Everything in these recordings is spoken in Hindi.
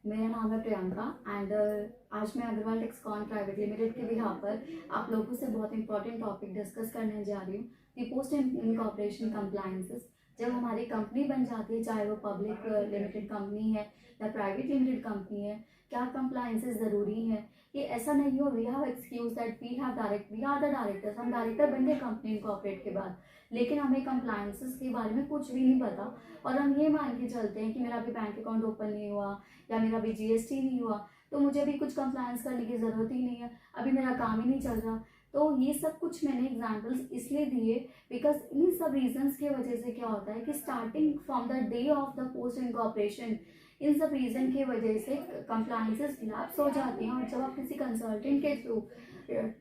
मेरा नाम है प्रियंका एंड आज मैं अग्रवाल टेक्सकॉन प्राइवेट लिमिटेड के बिहाफ पर आप लोगों से बहुत इंपॉर्टेंट टॉपिक डिस्कस करने जा रही हूँ। दी पोस्ट इनकॉर्पोरेशन कंप्लायंसेस। जब हमारी कंपनी बन जाती है, चाहे वो पब्लिक लिमिटेड कंपनी है या प्राइवेट लिमिटेड कंपनी है, क्या कंप्लायंसेस ज़रूरी है। ये ऐसा नहीं हो we have excuse that we are the directors, हम डायरेक्टर बन गए कंपनी इनकॉर्पोरेट के बाद, लेकिन हमें कंप्लायंसेस के बारे में कुछ भी नहीं पता और हम ये मान के चलते हैं कि मेरा अभी बैंक अकाउंट ओपन नहीं हुआ या मेरा अभी जीएसटी नहीं हुआ तो मुझे अभी कुछ कंप्लायंस करने की ज़रूरत ही नहीं है, अभी मेरा काम ही नहीं चल रहा। तो ये सब कुछ मैंने एग्जांपल्स इसलिए दिए बिकॉज इन सब रीजंस की वजह से क्या होता है कि starting from the day of the post incorporation इन सब रीजन की वजह से कंप्लायंसेस लैप्स हो जाती हैं और जब आप किसी कंसल्टेंट के थ्रू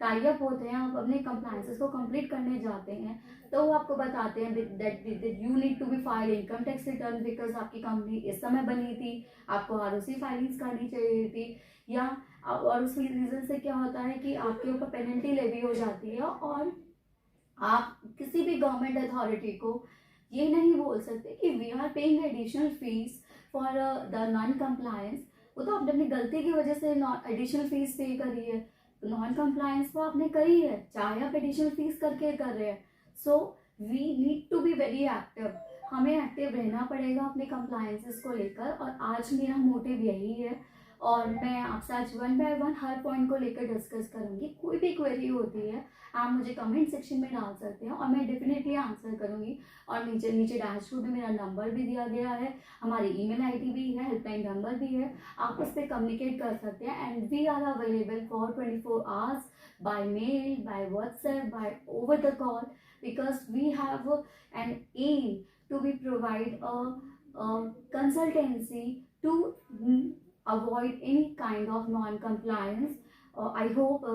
टाई अप होते हैं, आप अपने कंप्लायंसेस को कंप्लीट करने जाते हैं तो वो आपको बताते हैं that you need to be file income tax return because आपकी कंपनी इस समय बनी थी, आपको आरओसी फाइलिंग्स करनी चाहिए थी, या और उस रीजन से क्या होता है कि आपके ऊपर पेनल्टी लेवी हो जाती है और आप किसी भी गवर्नमेंट अथॉरिटी को ये नहीं बोल सकते कि we are paying additional fees for the non compliance. वो तो आपने अपनी गलती की वजह से एडिशनल फीस पे करी है, नॉन कंप्लायंस तो आपने करी है, चाहे आप एडिशनल फीस करके कर रहे हैं। So we need to be very active, हमें एक्टिव रहना पड़ेगा अपने कंप्लायंसेस को लेकर और आज मेरा मोटिव यही है और मैं आपसे आज one by one her point को लेकर डिस्कस करूंगी। कोई भी क्वेरी होती है आप मुझे कमेंट सेक्शन में डाल सकते हैं और मैं डेफिनेटली आंसर करूंगी। और नीचे नीचे डैशबोर्ड में मेरा नंबर भी दिया गया है, हमारी ईमेल आईडी भी है, हेल्पलाइन नंबर भी है, आप उस पर कम्युनिकेट कर सकते हैं and we are available for 24 hours by mail, by WhatsApp, by over the call because we have an aim to be provide a consultancy to avoid any kind of non-compliance. I hope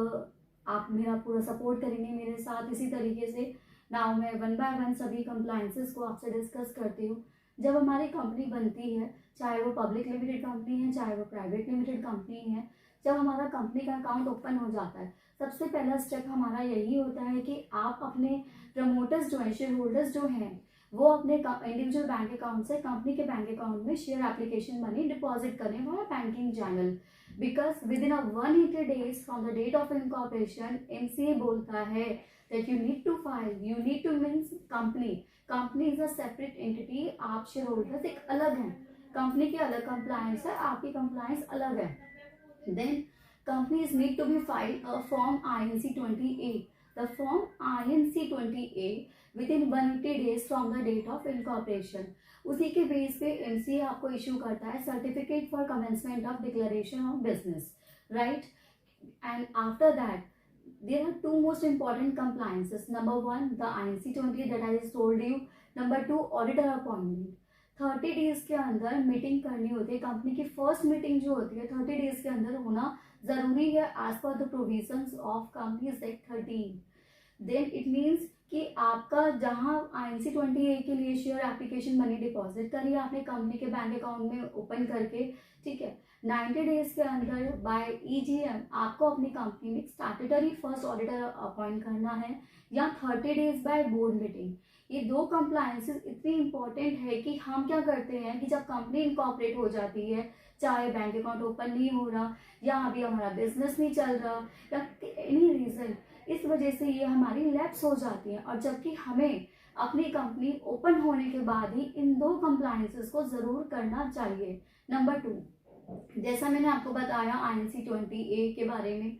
आप मेरा पूरा सपोर्ट करेंगे मेरे साथ इसी तरीके से। नाउ मैं वन बाय वन सभी कंप्लायंसेस को आपसे डिस्कस करती हूँ। जब हमारी कंपनी बनती है, चाहे वो पब्लिक लिमिटेड कंपनी है चाहे वो प्राइवेट लिमिटेड कंपनी है, जब हमारा कंपनी का अकाउंट ओपन हो जाता है सबसे पहला स्टेप हमारा यही होता है कि आप अपने प्रमोटर्स जो हैं, शेयर होल्डर्स जो हैं, वो अपने इंडिविजुअल बैंक अकाउंट से कंपनी के बैंक अकाउंट में शेयर एप्लीकेशन मनी डिपॉजिट करें for banking channel because within 180 days from the date of incorporation MCA बोलता है that you need to file, you need to means company is a separate entity, आप शेयर होल्डर्स एक अलग हैं, कंपनी की अलग कंप्लायंस है, आपकी कंप्लायंस अलग है। Then companies need to be filed a form INC 20A. The form INC 20A within 180 days from the date of incorporation. उसी के बेस पे MCA आपको इशू करता है certificate for commencement of declaration of business, right? And after that there are two most important compliances. Number one, the INC 20 that I just told you. Number two, auditor appointment. 30 days के अंदर मीटिंग करनी होती है, कंपनी की फर्स्ट मीटिंग जो होती है 30 डेज के अंदर होना जरूरी है as per the provisions of companies act 13। Then it means कि आपका जहां INC 20A के लिए शेयर एप्लीकेशन मनी डिपॉजिट करिए आपने कंपनी के बैंक अकाउंट में ओपन करके, ठीक है, 90 डेज के अंदर बाय EGM आपको अपनी कंपनी में स्टैट्यूटरी फर्स्ट ऑडिटर अपॉइंट करना है या 30 डेज बाय बोर्ड मीटिंग। ये दो कंप्लायंसेस इतनी इंपॉर्टेंट है कि हम क्या करते हैं कि जब कंपनी इनकॉर्पोरेट हो जाती है, चाहे बैंक अकाउंट ओपन नहीं हो रहा या अभी हमारा बिजनेस नहीं चल रहा या एनी रीजन, इस वजह से ये हमारी लैप्स हो जाती है और जबकि हमें अपनी कंपनी ओपन होने के बाद ही इन दो कंप्लायंसेस को जरूर करना चाहिए। नंबर टू, जैसा मैंने आपको बताया INC 20A के बारे में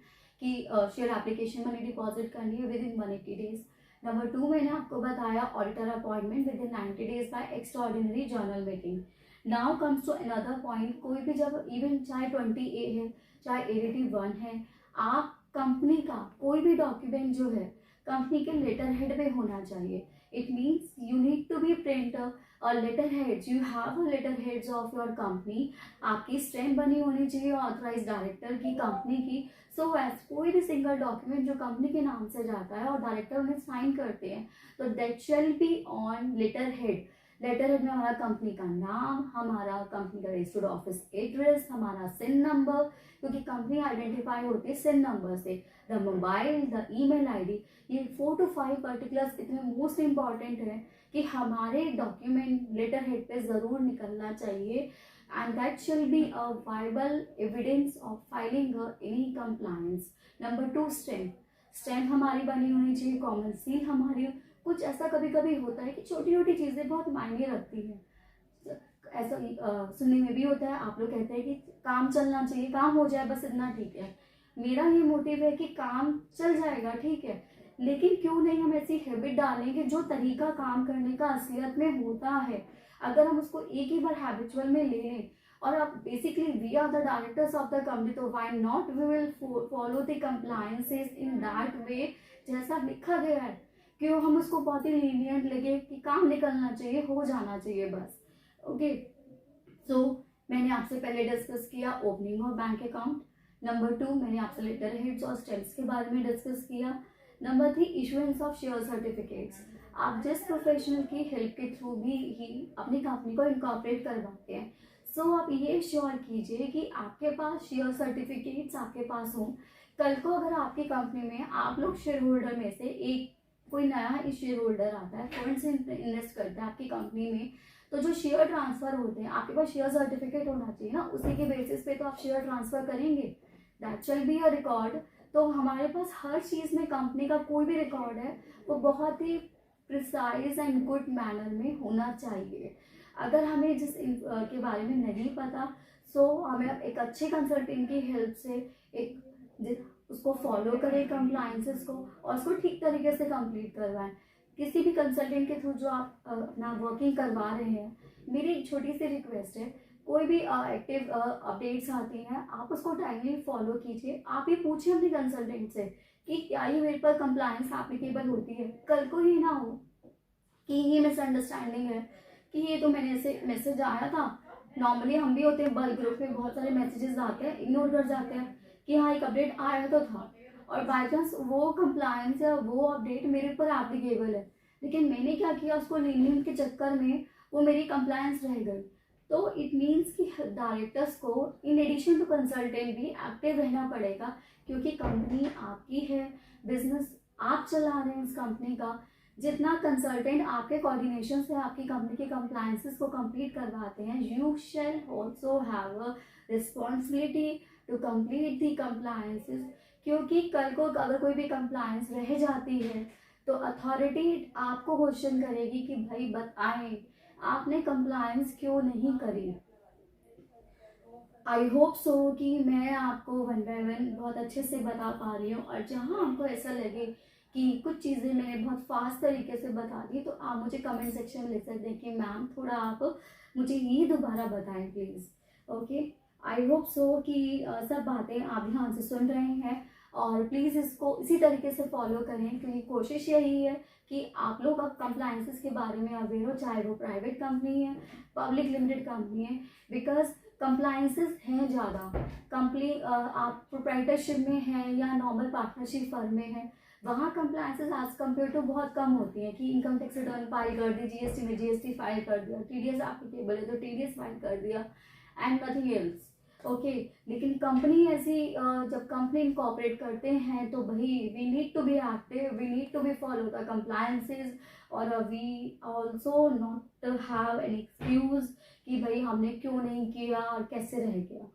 कि शेयर एप्लीकेशन मनी डिपॉजिट करनी है within 180 days. Number two, मैंने आपको बताया auditor appointment within 90 days by extraordinary general meeting. Now comes to another point, कोई भी जब इवन चाहे 20A है चाहे ADT 1 है, आप कंपनी का कोई भी डॉक्यूमेंट जो है कंपनी के लेटर हेड पे होना चाहिए। It means you need to be print letter heads, you have letter heads of your company, आपकी स्टैम्प बनी होनी चाहिए ऑथराइज डायरेक्टर की कंपनी की। सो एज कोई भी सिंगल डॉक्यूमेंट जो कंपनी के नाम से जाता है और डायरेक्टर उन्हें साइन करते हैं तो that shall be on letter head. Letter head में हमारा कंपनी का नाम, हमारा कंपनी का रजिस्टर्ड ऑफिस एड्रेस, हमारा सिन नंबर, क्योंकि कंपनी आइडेंटिफाई होती है सिन नंबर से, the mobile, the email ID, ये 4 to 5 पर्टिकुलर्स इतने मोस्ट इंपॉर्टेंट है कि हमारे डॉक्यूमेंट लेटर हेड पे ज़रूर निकलना चाहिए and that shall be a viable evidence of filing any compliance. Number 2, strength हमारी बनी होनी चाहिए, कॉमन सी हमारी। कुछ ऐसा कभी कभी होता है कि छोटी छोटी चीज़ें बहुत मायने रखती हैं, ऐसा सुनने में भी होता है, आप लोग कहते हैं कि काम चलना चाहिए, काम हो जाए बस इतना ठीक है। मेरा ये मोटिव है कि काम चल जाएगा ठीक है, लेकिन क्यों नहीं हम ऐसी हैबिट डालें कि जो तरीका काम करने का असलियत में होता है, अगर हम उसको एक ही बार हैबिचुअल में ले लें, और अब basically we are the directors of the company, तो why not we will follow the compliances in that way जैसा लिखा गया है। क्यों हम उसको बहुत ही लीनियंट लगे कि काम निकलना चाहिए, हो जाना चाहिए बस। ओके, सो मैंने आपसे पहले डिस्कस किया opening of bank account. Number 2, मैंने आपसे लेटर हेड्स और स्टेप्स के बारे में डिस्कस किया। Number 3, issuance of share certificates. आप जिस प्रोफेशनल की हेल्प के थ्रू भी ही अपनी कंपनी को इनकॉर्पोरेट करवाते हैं, सो आप ये श्योर कीजिए कि आपके पास शेयर सर्टिफिकेट्स आपके पास हों। कल को अगर आपकी कंपनी में आप लोग शेयर होल्डर में से एक कोई नया शेयर होल्डर आता है, फंड से इन्वेस्ट करता है आपकी कंपनी में, तो जो शेयर ट्रांसफर होते हैं आपके पास शेयर सर्टिफिकेट होना चाहिए ना, उसी के बेसिस पे तो आप शेयर ट्रांसफर करेंगे, that shall be a record. तो हमारे पास हर चीज़ में कंपनी का कोई भी रिकॉर्ड है वो बहुत ही प्रिसाइज एंड गुड मैनर में होना चाहिए। अगर हमें जिस के बारे में नहीं पता, सो हमें एक अच्छे कंसल्टेंट की हेल्प से उसको फॉलो करें कंप्लायंसेस को, और उसको ठीक तरीके से कंप्लीट करवाएं। किसी भी कंसल्टेंट के थ्रू जो आप अपना वर्किंग करवा रहे हैं, मेरी एक छोटी सी रिक्वेस्ट है, कोई भी एक्टिव अपडेट्स आती हैं आप उसको टाइमली फॉलो कीजिए। आप ये पूछिए अपने कंसल्टेंट से कि क्या ये मेरे पर कंप्लायंस एप्लीकेबल होती है। कल को ही ना हो कि ये मिसअंडरस्टैंडिंग है कि ये तो मैंने ऐसे मैसेज आया था, नॉर्मली हम भी होते हैं बल्क ग्रुप में, बहुत सारे मैसेजेस आते हैं, इग्नोर कर जाते हैं कि हाँ एक अपडेट आया तो था, और बाय चांस वो कंप्लायंस या वो अपडेट मेरे ऊपर एप्लीकेबल है, लेकिन मैंने क्या किया उसको लीनियंट के चक्कर में वो मेरी कंप्लायंस रह गई। तो इट मीन्स कि डायरेक्टर्स को इन एडिशन टू कंसल्टेंट भी एक्टिव रहना पड़ेगा, क्योंकि कंपनी आपकी है, बिजनेस आप चला रहे हैं इस कंपनी का। जितना कंसल्टेंट आपके कोऑर्डिनेशन से आपकी कंपनी के कंप्लायंसेस को कंप्लीट करवाते हैं, you shall also have a responsibility to complete the compliances, क्योंकि कल को अगर कोई भी कंप्लायंस रह जाती है तो अथॉरिटी आपको क्वेश्चन करेगी कि भाई बताएं आपने कंप्लायंस क्यों नहीं करी। आई होप सो कि मैं आपको वन बाय वन बहुत अच्छे से बता पा रही हूँ, और जहाँ आपको ऐसा लगे कि कुछ चीज़ें मैंने बहुत फास्ट तरीके से बता दी, तो आप मुझे कमेंट सेक्शन में लिख सकते हैं कि मैम थोड़ा आप मुझे ये दोबारा बताएं please. Okay, I hope so कि सब बातें आप ध्यान से सुन रहे हैं, और प्लीज़ इसको इसी तरीके से फॉलो करें, क्योंकि कोशिश यही है कि आप लोग अब कंप्लायंसेस के बारे में अवेयर हो, चाहे वो प्राइवेट कंपनी है, पब्लिक लिमिटेड कंपनी है, बिकॉज कंप्लायंसेस हैं ज़्यादा। कंपनी आप प्रोप्राइटरशिप में हैं या नॉर्मल पार्टनरशिप फर्म में है, वहाँ कंप्लायंसेस एज कम्पेयर टू बहुत कम होती हैं कि इनकम टैक्स रिटर्न फाइल कर दी, जीएसटी में जीएसटी फाइल कर दिया, टीडीएस एप्लीकेबल है तो टीडीएस फाइल कर दिया, एंड नथिंग एल्स। ओके, लेकिन कंपनी ऐसी जब कंपनी इनकॉर्पोरेट करते हैं तो भाई we need to be active, we need to be follow the compliances, और we also not have an excuse कि भाई हमने क्यों नहीं किया और कैसे रह गया।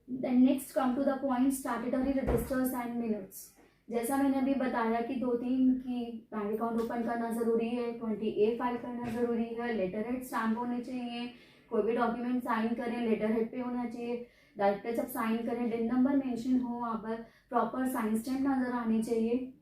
Then next come to the point, statutory registers and minutes. जैसा मैंने अभी बताया कि 2-3 की बैंक अकाउंट ओपन करना ज़रूरी है, 20A फाइल करना ज़रूरी है, लेटर हेड स्टैम्प होने चाहिए, कोई भी डॉक्यूमेंट साइन करें लेटर हेड पे होना चाहिए, डायरेक्टर जब साइन करें डिन नंबर मेंशन हो, वहाँ पर प्रॉपर साइन स्टैम्प नज़र आनी चाहिए,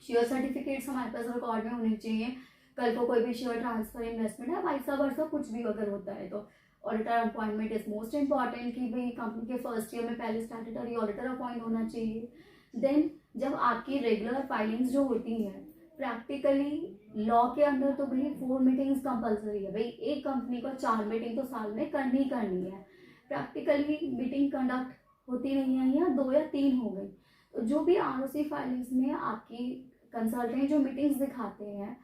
शेयर सर्टिफिकेट्स हमारे पास रिकॉर्ड में होने चाहिए, कल को कोई भी शेयर ट्रांसफर इन्वेस्टमेंट है वाइसा वर्सा कुछ भी अगर होता है तो। Auditor appointment is most important कि भाई कंपनी के फर्स्ट ईयर में पहले स्टैट्यूटरी ऑडिटर अपॉइंट होना चाहिए। देन जब आपकी रेगुलर फाइलिंग्स जो होती हैं, प्रैक्टिकली लॉ के अंदर तो भाई 4 मीटिंग्स कंपलसरी है, भाई एक कंपनी को 4 मीटिंग तो साल में करनी करनी है। प्रैक्टिकली मीटिंग कंडक्ट होती नहीं है, या 2 या 3 हो गई, तो जो भी आरओसी फाइलिंग्स में आपकी कंसल्टेंट जो मीटिंग्स दिखाते हैं,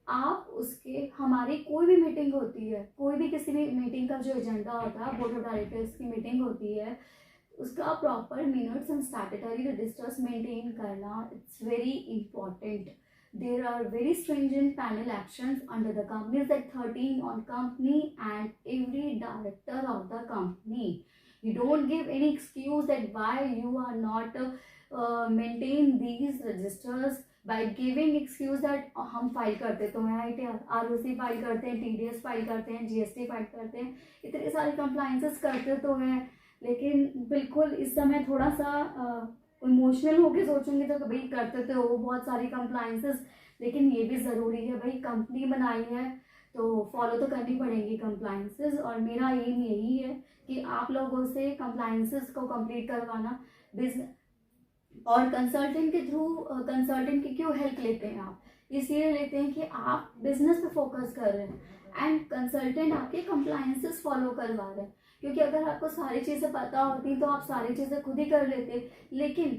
आप उसके हमारी कोई भी मीटिंग होती है, कोई भी किसी भी मीटिंग का जो एजेंडा होता है, बोर्ड ऑफ डायरेक्टर्स की मीटिंग होती है, उसका proper minutes and statutory registers maintain करना it's very important. there are very stringent panel actions under the Companies Act 13 on company and every director of the company. You don't give any excuse that why you are not maintain these registers by giving excuse that हम फाइल करते तो हैं ROC फाइल करते हैं, TDS फाइल करते हैं, GST फाइल करते हैं, इतने सारे कंप्लाइंसेस करते तो हैं, लेकिन बिल्कुल इस समय थोड़ा सा इमोशनल होके सोचूंगी तो भाई करते तो हो बहुत सारी कंप्लाइंसेस, लेकिन ये भी ज़रूरी है भाई, कंपनी बनाई है तो फॉलो तो करनी पड़ेंगी कंप्लाइंसेस। और मेरा एम यही है कि आप लोगों से कंप्लाइंसेस को कंप्लीट करवाना। बिजनेस और कंसल्टेंट के थ्रू कंसल्टेंट की क्यों हेल्प लेते हैं आप? इसलिए लेते हैं कि आप बिजनेस पे फोकस कर रहे हैं एंड कंसल्टेंट आपके कंप्लाइंसेस फॉलो करवा रहे हैं, क्योंकि अगर आपको सारी चीज़ें पता होती तो आप सारी चीज़ें खुद ही कर लेते, लेकिन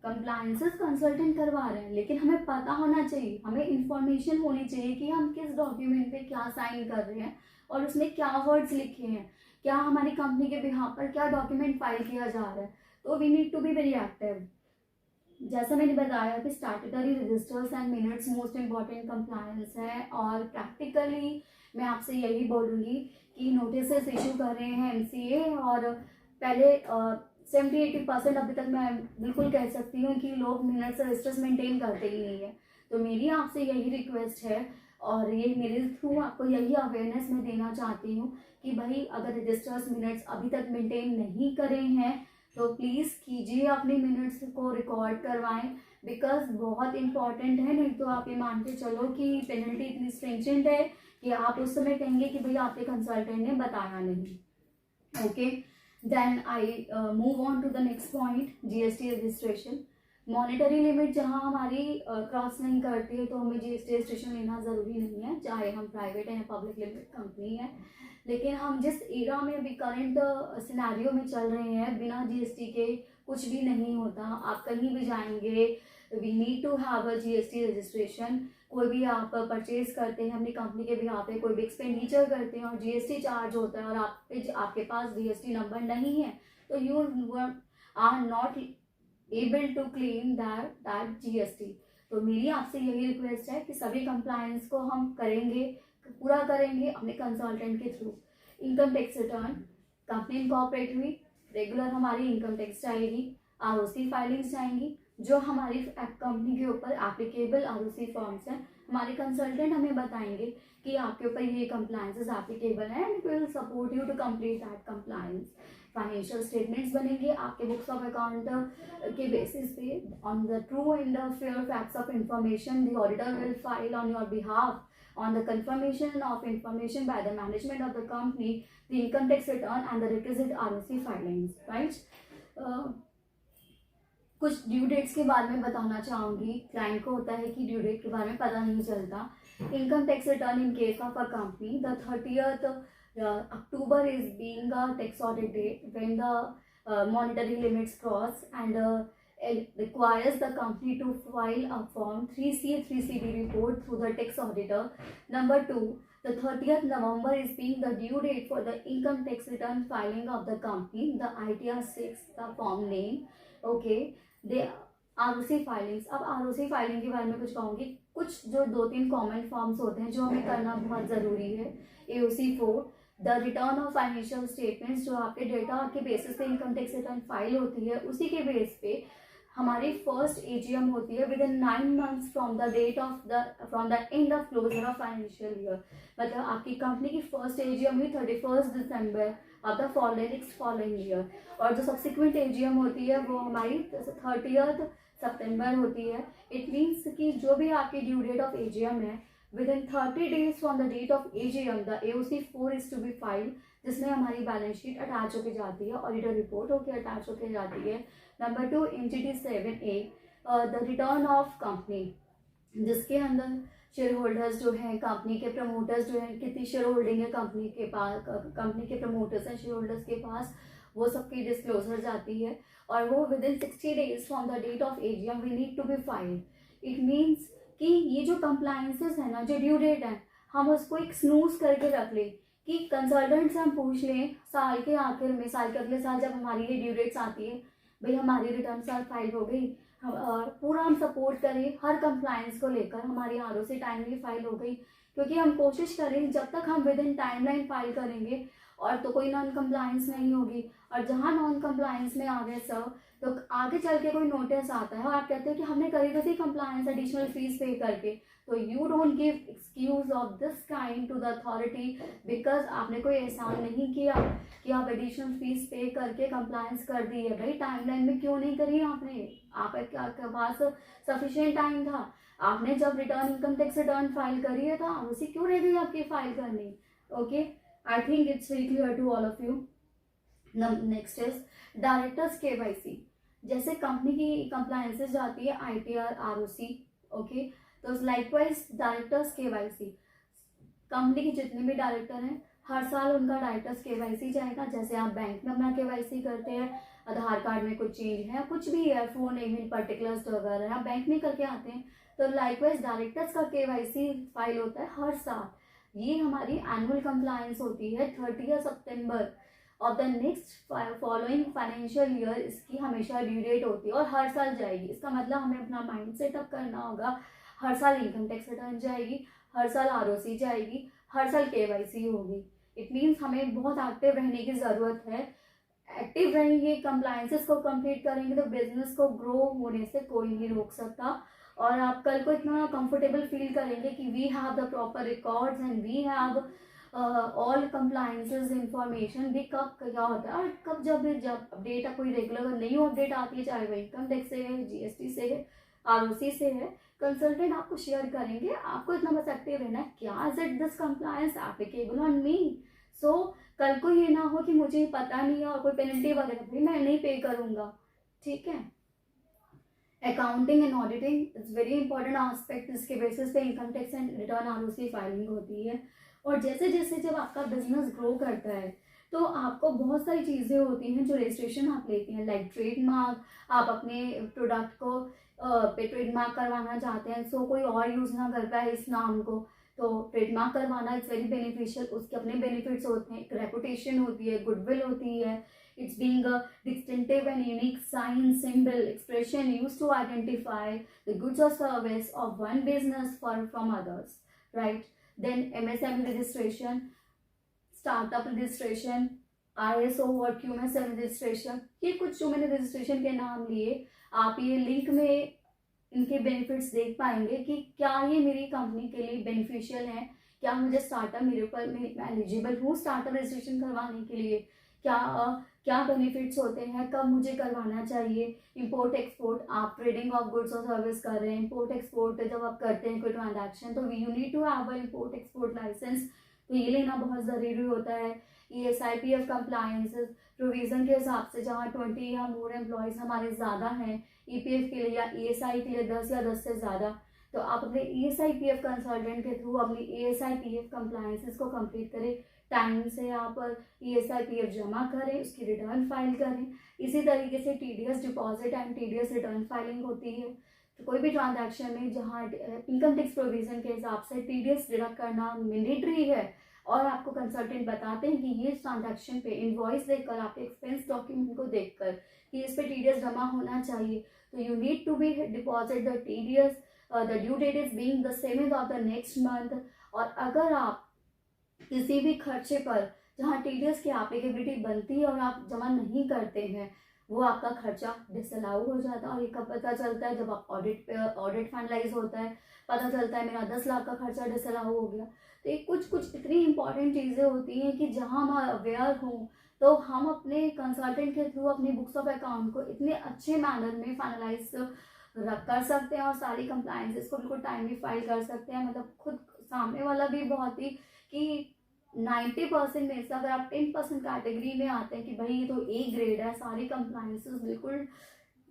कंप्लाइंसेस कंसल्टेंट करवा रहे हैं, लेकिन हमें पता होना चाहिए, हमें इंफॉर्मेशन होनी चाहिए कि हम किस डॉक्यूमेंट पे क्या साइन कर रहे हैं और उसमें क्या वर्ड्स लिखे हैं, क्या हमारी कंपनी के बिहाफ पर क्या डॉक्यूमेंट फाइल किया जा रहा है। तो we need to be very active. जैसा मैंने बताया कि statutory registers and minutes most important compliance है, और प्रैक्टिकली मैं आपसे यही बोलूँगी कि नोटिस इशू कर रहे हैं MCA, और पहले 70-80% अभी तक मैं बिल्कुल कह सकती हूँ कि लोग मिनट्स रजिस्टर्स मेंटेन करते ही नहीं है। तो मेरी आपसे यही रिक्वेस्ट है, और ये मेरे थ्रू आपको यही अवेयरनेस मैं देना चाहती हूँ कि भाई अगर रजिस्टर्स मिनट्स अभी तक मेंटेन नहीं करे हैं तो प्लीज़ कीजिए, अपने मिनट्स को रिकॉर्ड करवाएं, बिकॉज बहुत इंपॉर्टेंट है। नहीं तो आप ये मान के चलो कि पेनल्टी इतनी स्ट्रिंजेंट है कि आप उस समय कहेंगे कि भाई आपके कंसल्टेंट ने बताया नहीं। Okay, then I move on to the next point, GST registration. Monetary limit जहाँ हमारी क्रॉस नहीं करती है तो हमें GST रजिस्ट्रेशन लेना ज़रूरी नहीं है, चाहे हम प्राइवेट हैं या पब्लिक लिमिटेड कंपनी है। लेकिन हम जिस एरा में अभी करंट सिनेरियो में चल रहे हैं, बिना GST के कुछ भी नहीं होता। आप कहीं भी जाएंगे, we need to have a GST registration. कोई भी आप परचेज करते हैं अपनी कंपनी के बिहाफ पे, कोई भी एक्सपेंडिचर करते हैं और GST चार्ज होता है और आपके पास GST नंबर नहीं है, तो you are not able to claim that GST। तो मेरी आपसे यही रिक्वेस्ट है कि सभी कंप्लायंस को हम पूरा करेंगे अपने कंसल्टेंट के through. Income tax return, company incorporate हुई, रेगुलर हमारी इनकम टैक्स जाएगी, ROC फाइलिंग्स जाएंगी, जो हमारी कंपनी के ऊपर एप्लीकेबल ROC फॉर्म्स हैं, हमारे कंसल्टेंट हमें बताएंगे कि आपके ऊपर ये कंप्लायंसेस एप्लीकेबल है and we will support you to complete that compliance. Financial statements बनेंगे आपके बुक्स ऑफ अकाउंट के बेसिस पे, on the true and fair facts of information the auditor will file on your behalf on the confirmation of information by the management of the company, the income tax return and the requisite ROC filings, right? कुछ ड्यू डेट्स के बारे में बताना चाहूँगी। क्लाइंट को होता है कि ड्यू डेट के बारे में पता नहीं चलता। Income tax return in case of a company, the 30th October is being a tax audit date when the monetary limits cross, and it requires the company to file a form 3CA 3CD report through the tax auditor. Number 2, the 30th November is being the due date for the income tax return filing of the company, the ITR 6, the form name. Okay, they ROC filings. अब ROC फाइलिंग के बारे में कुछ कहूँगी। कुछ जो 2-3 कॉमन फॉर्म्स होते हैं जो हमें करना बहुत ज़रूरी है। AOC 4, the return of financial statements, जो आपके डेटा के बेसिस पे इनकम टैक्स रिटर्न फाइल होती है, उसी के बेस पे हमारी फर्स्ट AGM होती है within 9 months from the end of closure of financial year. मतलब आपकी कंपनी की फर्स्ट AGM हुई 31 December of the following year, और जो सब्सिक्वेंट AGM होती है वो हमारी 30th सितंबर होती है। इट मीन्स कि जो भी आपकी ड्यू डेट ऑफ AGM है, within 30 days from the date of AGM the AOC 4 is to be filed, जिसमें हमारी बैलेंस शीट अटैच होकर जाती है, ऑडिटर रिपोर्ट होकर अटैच होकर जाती है। Number 2, NGT 7A, the return of company, जिसके अंदर शेयर होल्डर्स जो हैं, कंपनी के प्रमोटर्स जो हैं, कितनी शेयर होल्डिंग है कंपनी के पास, कंपनी के प्रमोटर्स हैं शेयर होल्डर्स के पास, वो सबकी डिस्क्लोजर जाती है, और वो within 60 days from the date of AGM we need to be filed. It means कि ये जो कंप्लायंसेस है ना, जो ड्यू डेट है, हम उसको एक स्नूज करके रख लें कि कंसल्टेंट से हम पूछ लें साल के आखिर में, साल के अगले साल जब हमारी ये ड्यू डेट्स आती है, भाई हमारी रिटर्न साल फाइल हो गई, पूरा हम सपोर्ट करें हर कंप्लायंस को लेकर। हमारी आरओसी टाइमली फाइल हो गई, क्योंकि हम कोशिश करें जब तक हम विद इन टाइमलाइन फाइल करेंगे और तो कोई नॉन कंप्लायंस नहीं होगी। और जहाँ नॉन कंप्लायंस में आ गए सर, तो आगे चल के कोई नोटिस आता है और आप कहते हैं कि हमने करी तो थी कंप्लायंस एडिशनल फीस पे करके, तो you don't give excuse of this kind to the authority, because आपने कोई एहसान नहीं किया कि आप एडिशनल फीस पे करके कंप्लायंस कर दी है। भाई टाइमलाइन में क्यों नहीं करी आपने? आपके पास सफिशिएंट टाइम था। आपने जब return income tax return file करी है तो उसी क्यों रह गई आपकी फाइल करनी? Okay, I think it's very clear to all of you. Next is directors KYC. जैसे कंपनी की कंप्लायंसेस जाती है आईटीआर, आरओसी, ओके, तो लाइकवाइज डायरेक्टर्स केवाईसी, कंपनी के जितने भी डायरेक्टर हैं हर साल उनका डायरेक्टर्स केवाईसी जाएगा। जैसे आप बैंक में अपना केवाईसी करते हैं, आधार कार्ड में कुछ चेंज है, कुछ भी है, फोन ईमेल पर्टिकुलर्स वगैरह आप बैंक में करके आते हैं, तो लाइकवाइज डायरेक्टर्स का केवाईसी फाइल होता है हर साल। ये हमारी एनुअल कंप्लायंस होती है 30 सितंबर of the next following financial year. इसकी हमेशा ड्यू डेट होती है और हर साल जाएगी। इसका मतलब हमें अपना माइंड सेटअप करना होगा, हर साल इनकम टैक्स रिटर्न जाएगी, हर साल आरओसी जाएगी, हर साल केवाईसी होगी। इट मीन्स हमें बहुत एक्टिव रहने की ज़रूरत है। एक्टिव रहेंगे, कंप्लायंसेस को कंप्लीट करेंगे तो बिजनेस को ग्रो होने से कोई नहीं रोक सकता। और आप कल को इतना कंफर्टेबल फील करेंगे कि we have the proper records and we have all compliances information भी। कब क्या होता है और कब जब अपडेट कोई रेगुलर न्यू अपडेट आती है, चाहे वो इनकम टैक्स से है, जीएसटी से है, आरओसी से है, कंसल्टेंट आपको शेयर करेंगे। आपको इतना बस एक्टिव रहना है, क्या is it this compliance applicable on me. So कल को ये ना हो कि मुझे पता नहीं है और कोई पेनल्टी वगैरह भी मैं नहीं पे करूँगा। ठीक है, accounting and auditing is very important aspect, जिसके बेसिस पे income tax and return ROC filing होती है। और जैसे जैसे जब आपका बिजनेस ग्रो करता है तो आपको बहुत सारी चीज़ें होती हैं जो रजिस्ट्रेशन आप लेती हैं, लाइक ट्रेडमार्क। आप अपने प्रोडक्ट को पे ट्रेडमार्क करवाना चाहते हैं, सो कोई और यूज़ ना कर पाए इस नाम को, तो ट्रेडमार्क करवाना इट्स वेरी बेनिफिशियल। उसके अपने बेनिफिट्स होते हैं, एक रेपुटेशन होती है, गुडविल होती है। It's being a distinctive and unique sign, symbol, expression used to identify the goods or service of one business from others, right? Then MSME registration, startup registration, ISO और QMSM registration, ये कुछ जो मैंने रजिस्ट्रेशन के नाम लिए, आप ये लिंक में इनके बेनिफिट्स देख पाएंगे कि क्या ये मेरी कंपनी के लिए बेनिफिशियल है, क्या मुझे स्टार्टअप मेरे ऊपर मैं एलिजिबल हूँ स्टार्टअप रजिस्ट्रेशन करवाने के लिए, क्या बेनिफिट्स होते हैं, कब मुझे करवाना चाहिए। इंपोर्ट एक्सपोर्ट, आप ट्रेडिंग ऑफ गुड्स और सर्विस कर रहे हैं, इंपोर्ट एक्सपोर्ट जब आप करते हैं कोई ट्रांजैक्शन, तो you need to have a import export license, तो ये लेना बहुत ज़रूरी होता है। ESIPF कंप्लायंस प्रोविज़न के हिसाब से, जहाँ 20 या मोर एम्प्लॉयज़ हमारे ज़्यादा हैं EPF के लिए या ESI के लिए 10 या 10 से ज़्यादा, तो आप अपने ESIPF कंसल्टेंट के थ्रू अपनी ESIPF कंप्लायंसेस को कंप्लीट करें। टाइम से आप ESIPF जमा करें, उसकी रिटर्न फाइल करें। इसी तरीके से TDS deposit and TDS return filing होती है। तो कोई भी ट्रांजैक्शन में जहाँ इनकम टैक्स प्रोविज़न के हिसाब से TDS डिडक्ट करना मैंडेटरी है, और आपको कंसल्टेंट बताते हैं कि ये ट्रांजैक्शन पे इनवॉइस देखकर, आपके एक्सपेंस डॉक्यूमेंट को देखकर कि इस पे TDS जमा होना चाहिए, तो you need to be deposit the TDS, the due date is being the 7th of the next month. और अगर आप किसी भी खर्चे पर जहाँ TDS की एप्लीकेबिलिटी बनती है और आप जमा नहीं करते हैं, वो आपका खर्चा डिसअलाउ हो जाता है। और ये कब पता चलता है? जब आप ऑडिट फाइनलाइज होता है, पता चलता है मेरा 10 लाख का खर्चा डिसअलाउ हो गया। तो ये कुछ इतनी इंपॉर्टेंट चीज़ें होती हैं कि जहाँ हम अवेयर हों तो हम अपने कंसल्टेंट के थ्रू अपनी बुक्स ऑफ अकाउंट को इतने अच्छे मैनर में फाइनलाइज कर सकते हैं और सारी कंप्लायंसेस को बिल्कुल टाइमली फाइल कर सकते हैं। मतलब खुद सामने वाला भी बहुत ही कि 90% में से अगर आप 10% कैटेगरी में आते हैं कि भाई ये तो A ग्रेड है, सारी कंप्लायंसेस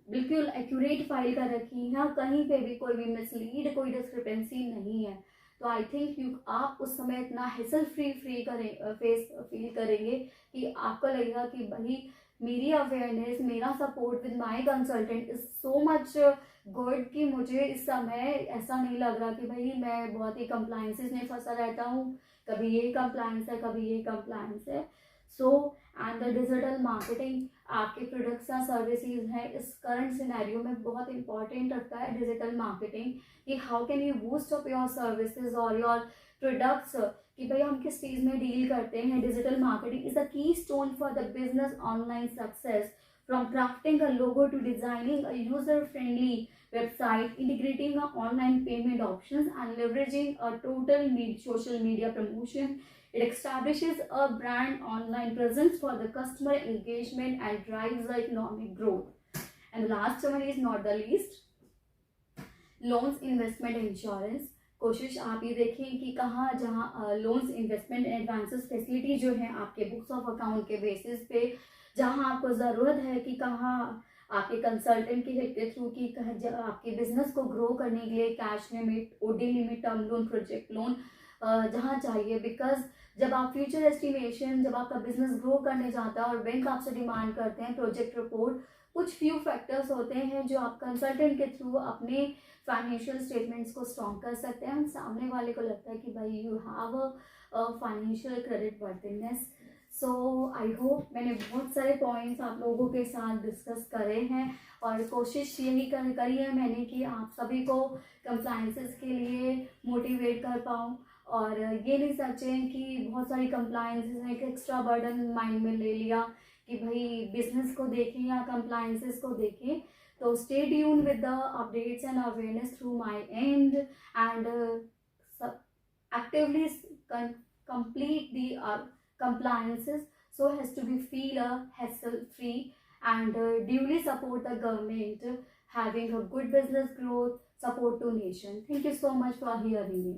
बिल्कुल एक्यूरेट फाइल कर रखी है, कहीं पे भी कोई भी मिसलीड, कोई डिस्क्रिपेंसी नहीं है, तो आई थिंक आप उस समय इतना हेसल फ्री फील करेंगे कि आपको लगेगा कि भाई मेरी अवेयरनेस, मेरा support with my consultant is so much good कि मुझे इस समय ऐसा नहीं लग रहा कि भाई मैं बहुत ही कंप्लायंसेस में फंसा रहता हूँ, कभी ये कंप्लायंस है, कभी ये कंप्लायंस है। So and the digital marketing आपके प्रोडक्ट्स या सर्विसेज हैं, इस करंट सिनेरियो में बहुत इंपॉर्टेंट रखता है डिजिटल मार्केटिंग, कि how can you boost up your services और योर प्रोडक्ट्स, कि भाई हम किस चीज़ में डील करते हैं। Digital marketing is a keystone for the business online success, from crafting a logo to designing a user friendly website, integrating online payment options and leveraging a total social media promotion. It establishes a brand online presence for the customer engagement and drives the economic growth. And the last one is not the least, loans investment insurance. कोशिश आप ये देखें कि कहाँ जहाँ लोन्स इन्वेस्टमेंट एडवांसेस फैसिलिटी जो है आपके बुक्स ऑफ अकाउंट के बेसिस पे, जहाँ आपको ज़रूरत है कि कहाँ आपके कंसल्टेंट की हेल्प के थ्रू की आपके बिजनेस को ग्रो करने के लिए cash limit, OD limit, term loan, project loan जहाँ चाहिए। बिकॉज जब आप फ्यूचर एस्टिमेशन, जब आपका बिजनेस ग्रो करने जाता है और बैंक आपसे डिमांड करते हैं प्रोजेक्ट रिपोर्ट, कुछ फ्यू फैक्टर्स होते हैं जो आप कंसल्टेंट के थ्रू अपने फाइनेंशियल स्टेटमेंट्स को स्ट्रॉन्ग कर सकते हैं। सामने वाले को लगता है कि भाई you have a financial credit worthiness. So I hope मैंने बहुत सारे पॉइंट्स आप लोगों के साथ डिस्कस करे हैं, और कोशिश यही करी है मैंने कि आप सभी को कंप्लायंसेस के लिए मोटिवेट कर पाऊँ, और ये नहीं सोचें कि बहुत सारी कंप्लायंसेस एक एक्स्ट्रा बर्डन माइंड में ले लिया कि भाई बिजनेस को देखें या कंप्लायंसेस को देखें। तो stay tuned with the updates and awareness through my and, and actively complete the compliances so as to be feel hassle free, and duly support the government having a good business growth, support to nation. Thank you so much for hearing me.